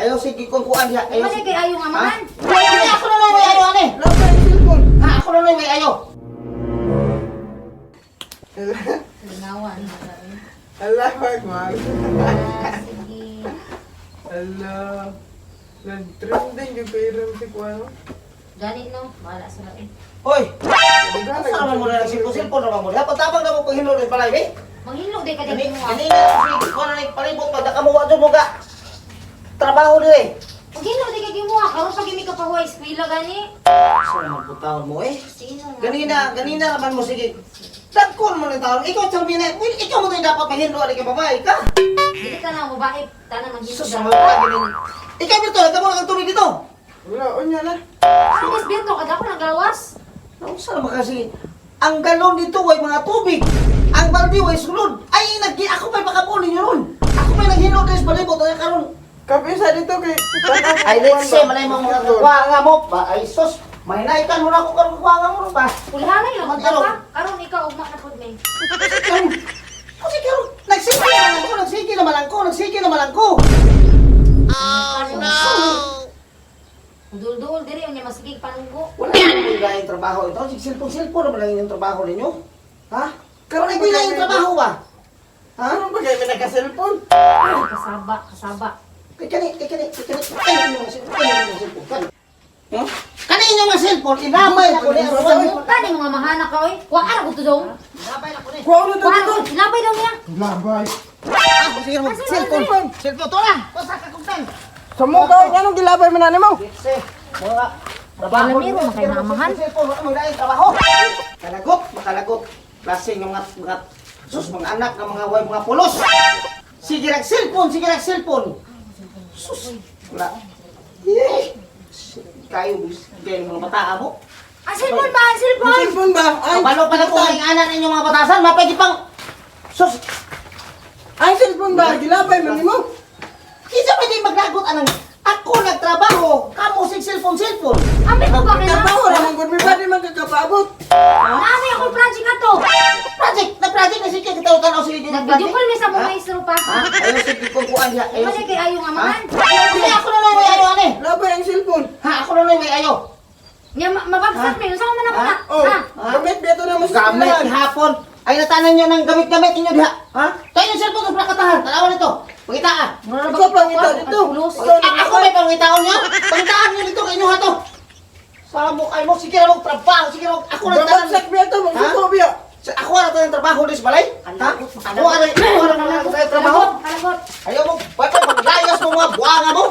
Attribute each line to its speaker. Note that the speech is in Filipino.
Speaker 1: Ayaw sige kung kuan diha.
Speaker 2: Ayaw.
Speaker 1: Ayaw.
Speaker 2: Kay ayo nga man.
Speaker 1: Hindi ako na may ayaw ani.
Speaker 3: Labay ang cellphone.
Speaker 1: Ha, ako na may ayaw.
Speaker 2: Lingawan.
Speaker 3: Allah, mahal.
Speaker 2: Sige.
Speaker 3: Allah. Nag-trending yung kairam si Kuano.
Speaker 2: Gani no, wala sa lain.
Speaker 1: Hoy. Asa naman mo na silpo naman mo. Dapat tabang na mo pag hinlo rin palay, be.
Speaker 2: Manghilo di ka
Speaker 1: Kani
Speaker 2: din mo.
Speaker 1: kani na ko na palibot pa da kamo wa jud mo ga. Trabaho dire.
Speaker 2: Manghilo di ka din mo. Karon pag imi ka pa huwag eskwela gani.
Speaker 1: Sa naman po taon mo eh.
Speaker 2: Sino nga?
Speaker 1: Ganina naman mo sige. Dagkon mo ng taon. Ikaw sabi na, well, ikaw mo tayo dapat mahinlo ali ka babae ka.
Speaker 2: Dili ka na babae, tanang manghilo.
Speaker 1: Sus, mga ganin. Ikaw dito, nagkamo na kang tubig dito.
Speaker 3: Wala, unya na.
Speaker 2: Mas bento kada ko nagawas.
Speaker 1: Ano sa naman kasi, ang galon dito ay mga tubig. Ang baldi ay sulod. Ay, ako pa'y makapunin nyo ron. Ako pa'y naghinlo din sa balibot. Ay, karon.
Speaker 3: Kapisa dito kay...
Speaker 1: Ay, let's say, malay mo mga kuwanga mo. Ba, ay, sus. May naikan mo na ako karon kuwanga mo ron ba?
Speaker 2: Ulhanay lang
Speaker 1: Magdalo.
Speaker 2: ka. Karon ikaw ugma na pud me.
Speaker 1: Kasi karon, nagsiki naman lang ko.
Speaker 2: Dul-dul diri unya masigig panunggo.
Speaker 1: Wala naman yung gayang trabaho ito. Silpon naman lang yung trabaho ninyo. Ha? Karon ay yung trabaho ba? Ha?
Speaker 3: Ano ba kayo nagka-cellphone?
Speaker 2: Kasaba.
Speaker 1: Kani yung cellphone. Kani yung mga cellphone, inamay na ko ni Arwan.
Speaker 2: Kani mga mahana ka oy. Wa ara ko tudong.
Speaker 1: Inamay na ko ni.
Speaker 3: Kuha na dito.
Speaker 2: Labay daw niya.
Speaker 3: Labay.
Speaker 1: Sige mo, cellphone. Cellphone to na. Basta ka kung
Speaker 3: Sa mukha, anong gilabay mo na mo?
Speaker 1: Sige, mga trabaho
Speaker 2: Alam mo, makainamahan.
Speaker 1: Cellphone, wala mo dahil trabaho. Makalagot. Lasing yung mga sus, mga anak ng mga pulos. Sige lang cellphone. Sus, wala. Kayo, bigay ng mga bataan mo.
Speaker 2: Cellphone ba? Cellphone.
Speaker 3: Cellphone ba? Ay,
Speaker 1: Kapalo pa na kung ang anak ninyo mga batasan, mapagi pang... Sus,
Speaker 3: ay, cellphone ba? Gilabay mo mo?
Speaker 1: isa pa din maglagot anang ako nagtrabaho, kamo sig cellphone.
Speaker 2: Ambi ko ba kaya?
Speaker 3: Trabaho naman kung ba di magkakapabot.
Speaker 2: Nami ako project ato.
Speaker 1: Project na sige kitaw-tanaw sige yung
Speaker 2: Nag-video call mi sa mga maestro pa.
Speaker 1: Ha? Ayaw sige kung kuan diha. Ayaw
Speaker 2: Mali kay ayo nga man.
Speaker 1: Hindi ako na lang may ayaw ani.
Speaker 3: Labay ang cellphone.
Speaker 1: Ha, ako na lang may ayaw.
Speaker 2: Nya mabagsak mi, unsa man ako na?
Speaker 3: Oh,
Speaker 2: Ha?
Speaker 3: gamit dito na mo sa
Speaker 1: Gamit hapon. Ay natanan niyo ng gamit ninyo diha. Ha? Tayo yung cellphone ng prakatahan. Tanawan nito. Pangitaan.
Speaker 3: Ikaw pangita dito.
Speaker 1: Ako may pangitaon niyo. Pangitaan niyo dito kay inyo ha to. Sa mukha mo sige ra mo trabaho, sige ra ako na tanan.
Speaker 3: Babagsak dito, magsuko biya.
Speaker 1: Ako na tayo trabaho dis balay. Ha? Ako na tayo trabaho.
Speaker 2: Kalagot.
Speaker 1: Ayaw mo, ba't maglayas mo mga buwanga mo?